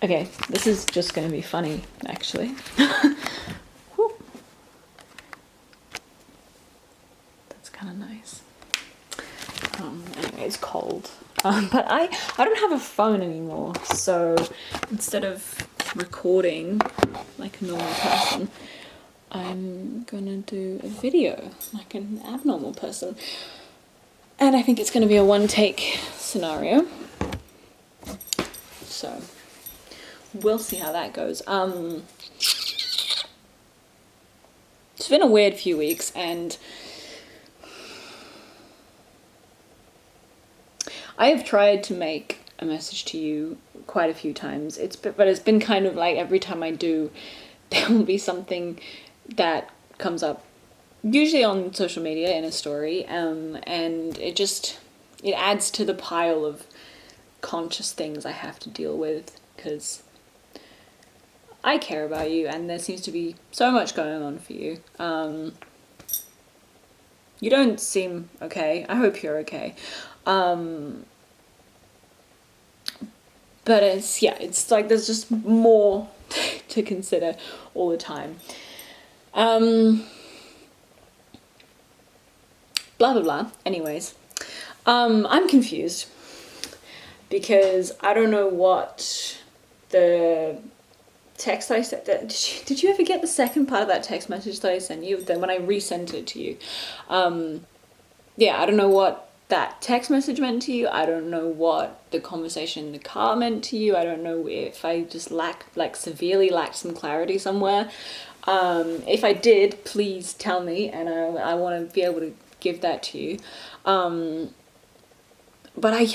Okay, this is just going to be funny, actually. That's kind of nice. Anyway, it's cold. But I don't have a phone anymore, so instead of recording like a normal person, I'm gonna do a video like an abnormal person. And I think it's gonna be a one-take scenario. So we'll see how that goes. It's been a weird few weeks, and I have tried to make a message to you quite a few times. But it's been kind of like every time I do, there will be something that comes up, usually on social media in a story, and it adds to the pile of conscious things I have to deal with, because I care about you and there seems to be so much going on for you. You don't seem okay. I hope you're okay. But it's like there's just more to consider all the time. Blah, blah, blah. Anyways, I'm confused because I don't know what the text I sent. Did you ever get the second part of that text message that I sent you? Then when I resent it to you, yeah, I don't know what that text message meant to you. I don't know what the conversation in the car meant to you. I don't know if I just severely lacked some clarity somewhere. If I did, please tell me, and I want to be able to give that to you. But I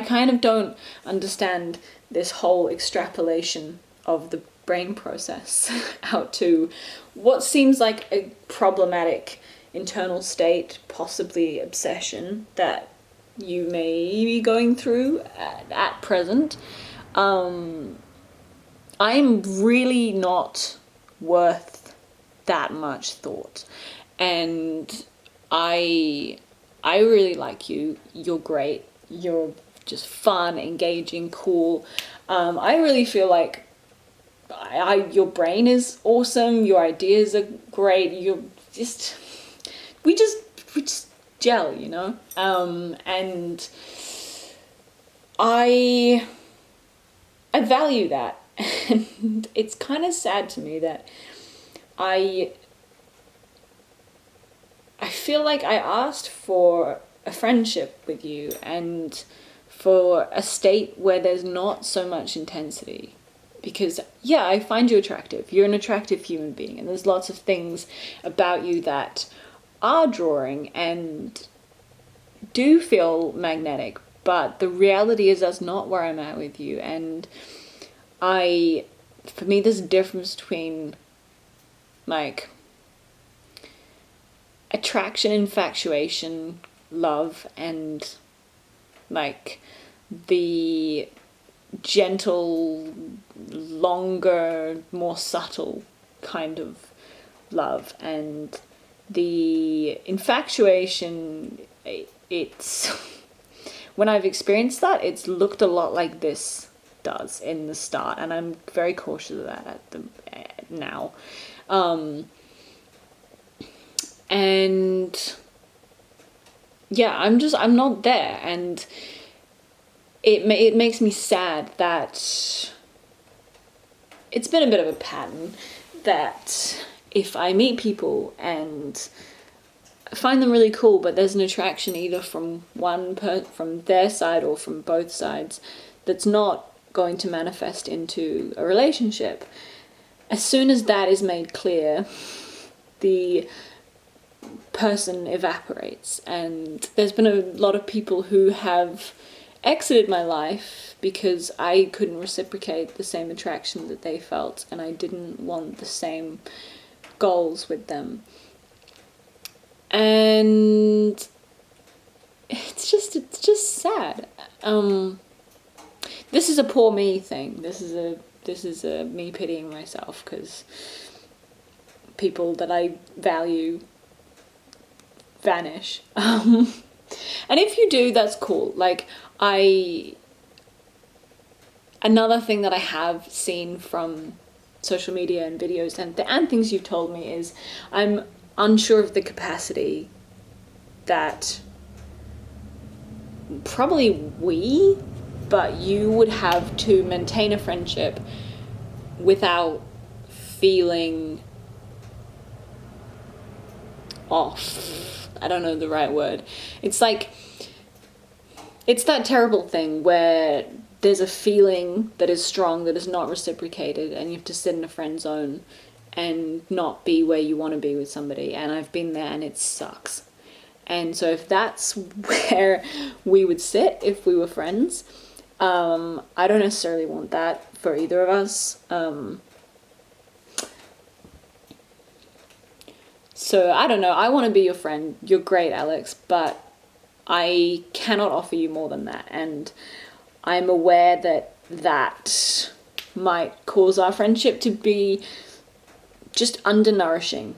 kind of don't understand this whole extrapolation of the brain process out to what seems like a problematic internal state, possibly obsession, that you may be going through at present. I'm really not worth that much thought, and I really like you. You're great. You're just fun, engaging, cool. I really feel like your brain is awesome. Your ideas are great. We just gel, you know? And I value that. And it's kind of sad to me that I feel like I asked for a friendship with you and for a state where there's not so much intensity. Because, yeah, I find you attractive. You're an attractive human being, and there's lots of things about you that are drawing and do feel magnetic. But the reality is that's not where I'm at with you. And for me, there's a difference between, like, attraction, infatuation, love, and, like, the gentle, longer, more subtle kind of love. And the infatuation, it's when I've experienced that, it's looked a lot like this does in the start, and I'm very cautious of that now. And yeah, I'm not there, and it makes me sad that it's been a bit of a pattern that if I meet people and find them really cool, but there's an attraction either from from their side or from both sides that's not going to manifest into a relationship, as soon as that is made clear, the person evaporates. And there's been a lot of people who have exited my life because I couldn't reciprocate the same attraction that they felt, and I didn't want the same goals with them. And it's just sad. This is a poor me thing. This is a me pitying myself because people that I value vanish. And if you do, that's cool. Like, I another thing that I have seen from social media and videos and things you've told me is I'm unsure of the capacity that probably but you would have to maintain a friendship without feeling off. I don't know the right word. It's like, it's that terrible thing where there's a feeling that is strong that is not reciprocated, and you have to sit in a friend zone and not be where you want to be with somebody. And I've been there and it sucks. And so if that's where we would sit if we were friends, I don't necessarily want that for either of us. So I don't know. I want to be your friend. You're great, Alex, but I cannot offer you more than that. And I'm aware that might cause our friendship to be just undernourishing.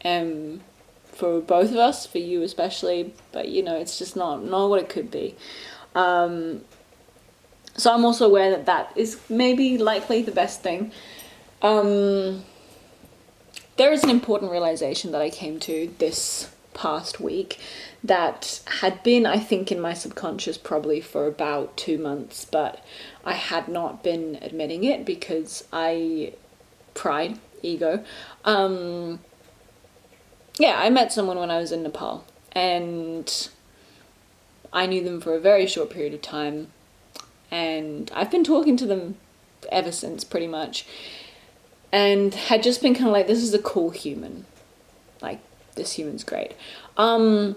For both of us, for you especially, but it's just not what it could be. So I'm also aware that is maybe likely the best thing. There is an important realization that I came to this past week that had been, I think, in my subconscious probably for about 2 months, but I had not been admitting it because pride, ego. I met someone when I was in Nepal, and I knew them for a very short period of time, and I've been talking to them ever since, pretty much, and had just been kind of like, this is a cool human. Like, this human's great. I've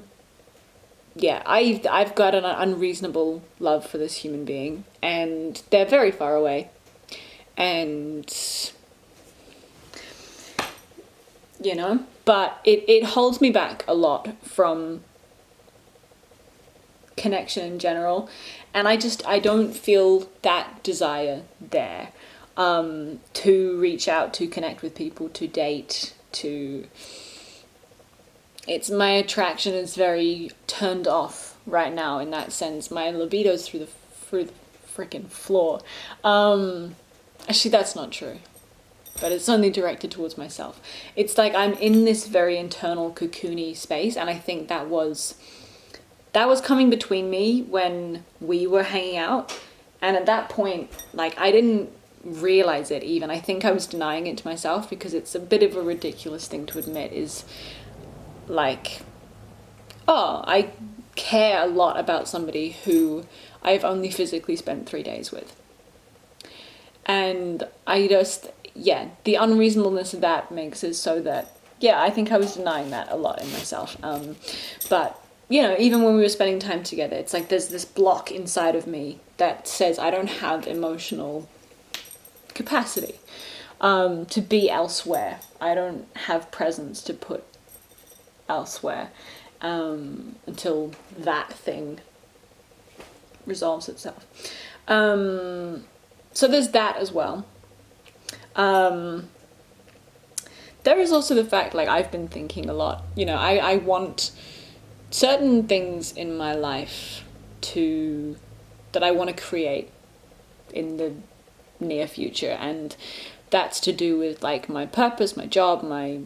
got an unreasonable love for this human being, and they're very far away, and but it holds me back a lot from connection in general, and I don't feel that desire there to reach out, to connect with people, to date, my attraction is very turned off right now in that sense. My libido's through the freaking floor. Actually, that's not true, but it's only directed towards myself. It's like I'm in this very internal cocoony space, and I think that was coming between me when we were hanging out, and at that point, like, I didn't realize it even. I think I was denying it to myself because it's a bit of a ridiculous thing to admit, is like, oh, I care a lot about somebody who I've only physically spent 3 days with. And the unreasonableness of that makes it so that, I think I was denying that a lot in myself. But, even when we were spending time together, it's like there's this block inside of me that says I don't have emotional capacity to be elsewhere. I don't have presence to put elsewhere until that thing resolves itself. So there's that as well. There is also the fact, like, I've been thinking a lot, I want certain things in my life that I want to create in the near future, and that's to do with, like, my purpose, my job, my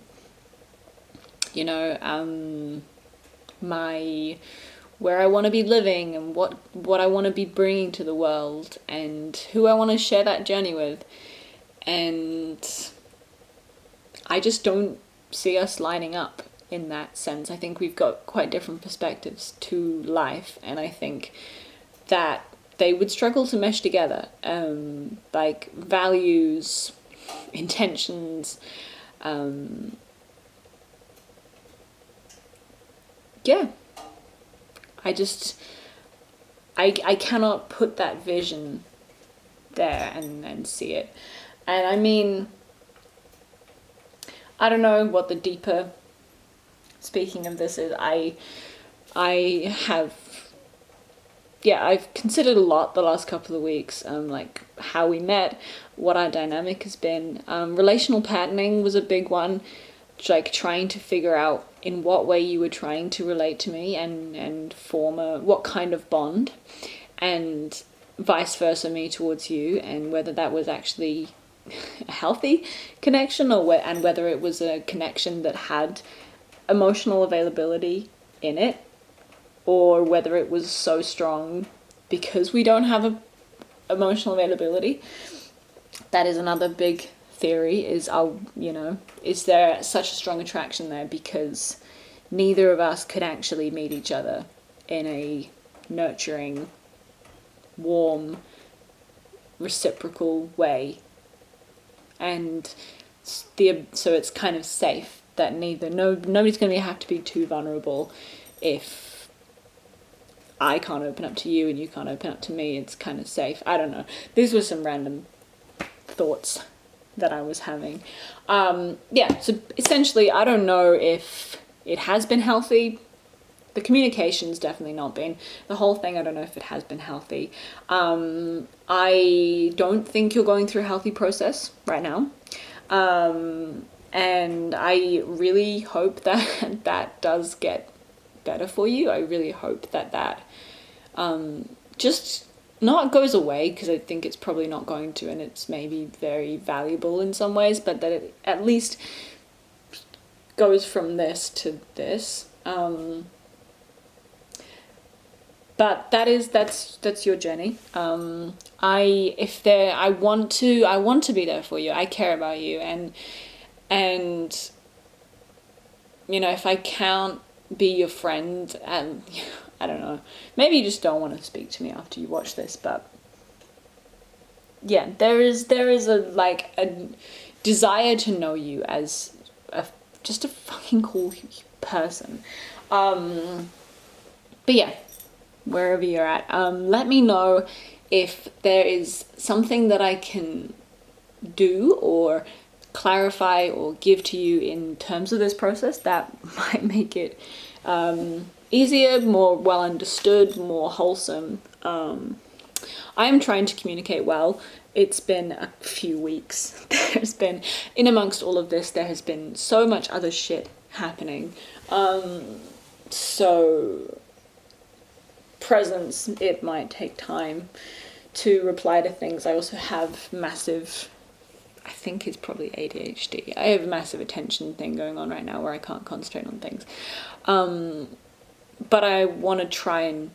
where I want to be living, and what I want to be bringing to the world, and who I want to share that journey with. And I just don't see us lining up in that sense. I think we've got quite different perspectives to life, and I think that they would struggle to mesh together. Like, values, intentions, I cannot put that vision there and see it. And I mean, I don't know what the deeper speaking of this is. I've considered a lot the last couple of weeks, like how we met, what our dynamic has been. Relational patterning was a big one, like trying to figure out in what way you were trying to relate to me and form what kind of bond. And vice versa me towards you, and whether that was actually a healthy connection, and whether it was a connection that had emotional availability in it, or whether it was so strong because we don't have a emotional availability. That is another big theory, is is there such a strong attraction there because neither of us could actually meet each other in a nurturing, warm, reciprocal way, and so it's kind of safe that nobody's going to have to be too vulnerable. If I can't open up to you and you can't open up to me, it's kind of safe. I don't know. These were some random thoughts that I was having. So essentially, I don't know if it has been healthy. The communication's definitely not been. The whole thing, I don't know if it has been healthy. I don't think you're going through a healthy process right now. And I really hope that that does get better for you. I really hope that just not goes away, because I think it's probably not going to, and it's maybe very valuable in some ways, but that it at least goes from this to this. But that's your journey. I want to be there for you. I care about you, and if I can't be your friend, and I don't know, maybe you just don't want to speak to me after you watch this, but yeah, there is a desire to know you as just a fucking cool person. But yeah, wherever you're at, let me know if there is something that I can do or clarify or give to you in terms of this process that might make it easier, more well understood, more wholesome. I am trying to communicate well. It's been a few weeks. There's been, in amongst all of this, there has been so much other shit happening. So presence, it might take time to reply to things. I also have massive, I think it's probably ADHD. I have a massive attention thing going on right now where I can't concentrate on things. But I want to try and,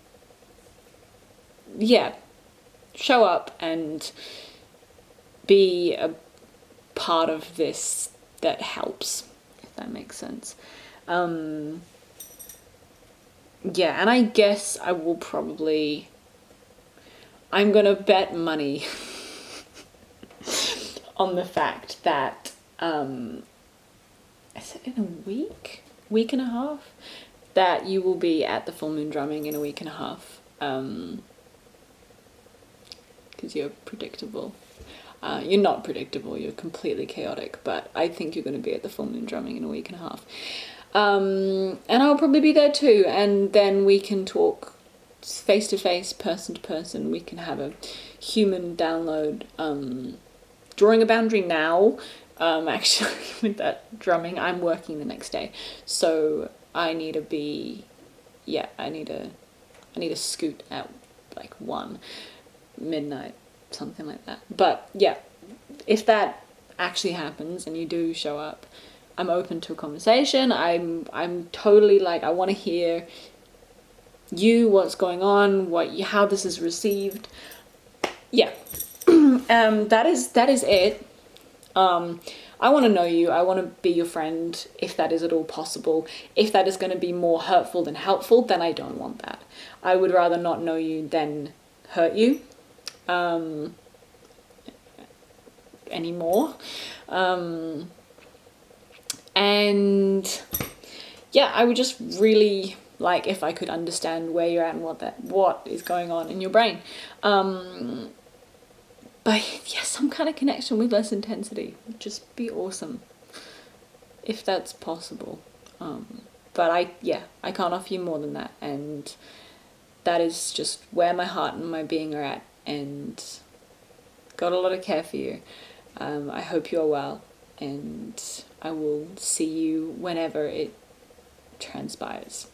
show up and be a part of this that helps, if that makes sense. And I guess I will probably, I'm gonna bet money on the fact that, is it in a week and a half, that you will be at the full moon drumming in a week and a half, because you're predictable. You're not predictable, you're completely chaotic, but I think you're going to be at the full moon drumming in a week and a half. And I'll probably be there too, and then we can talk face to face, person to person. We can have a human download. Drawing a boundary now, actually, with that drumming, I'm working the next day, so I need to be, I need to scoot at like 1 midnight, something like that. But yeah, if that actually happens and you do show up, I'm open to a conversation. I'm totally like, I want to hear what's going on, how this is received. Yeah. That is it. I want to know you. I want to be your friend, if that is at all possible. If that is going to be more hurtful than helpful, then I don't want that. I would rather not know you than hurt you anymore. And yeah, I would just really like if I could understand where you're at and what is going on in your brain. But yeah, some kind of connection with less intensity would just be awesome, if that's possible. But I can't offer you more than that, and that is just where my heart and my being are at, and got a lot of care for you. I hope you are well, and I will see you whenever it transpires.